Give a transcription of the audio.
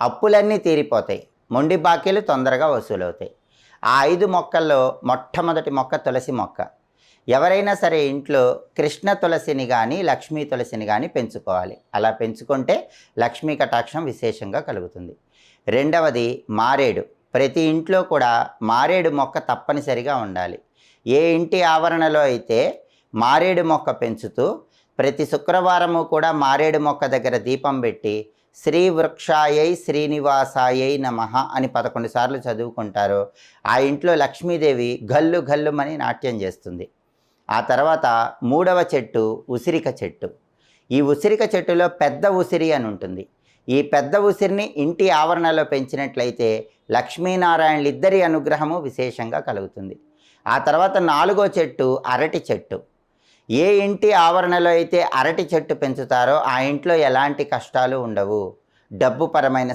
అప్పులన్నీ తీరిపోతాయి, మొండి బాకీలు తొందరగా వసూలవుతాయి. ఆ 5 మొక్కల్లో మొట్టమొదటి మొక్క తులసి మొక్క. ఎవరైనా సరే ఇంట్లో కృష్ణ తులసిని కానీ లక్ష్మీ తులసిని కానీ పెంచుకోవాలి. అలా పెంచుకుంటే లక్ష్మీ కటాక్షం విశేషంగా కలుగుతుంది. రెండవది మారేడు. ప్రతి ఇంట్లో కూడా మారేడు మొక్క తప్పనిసరిగా ఉండాలి. ఏ ఇంటి ఆవరణలో అయితే మారేడు మొక్క పెంచుతూ ప్రతి శుక్రవారము కూడా మారేడు మొక్క దగ్గర దీపం పెట్టి శ్రీ వృక్షాయై శ్రీనివాసాయై నమః అని 11 సార్లు చదువుకుంటారో ఆ ఇంట్లో లక్ష్మీదేవి గల్లు గల్లుమని నాట్యం చేస్తుంది. ఆ తర్వాత మూడవ చెట్టు ఉసిరిక చెట్టు. ఈ ఉసిరిక చెట్టులో పెద్ద ఉసిరి అని ఉంటుంది. ఈ పెద్ద ఉసిరిని ఇంటి ఆవరణలో పెంచినట్లయితే లక్ష్మీనారాయణలిద్దరి అనుగ్రహము విశేషంగా కలుగుతుంది. ఆ తర్వాత నాలుగో చెట్టు అరటి చెట్టు. ఏ ఇంటి ఆవరణలో అయితే అరటి చెట్టు పెంచుతారో ఆ ఇంట్లో ఎలాంటి కష్టాలు ఉండవు. డబ్బుపరమైన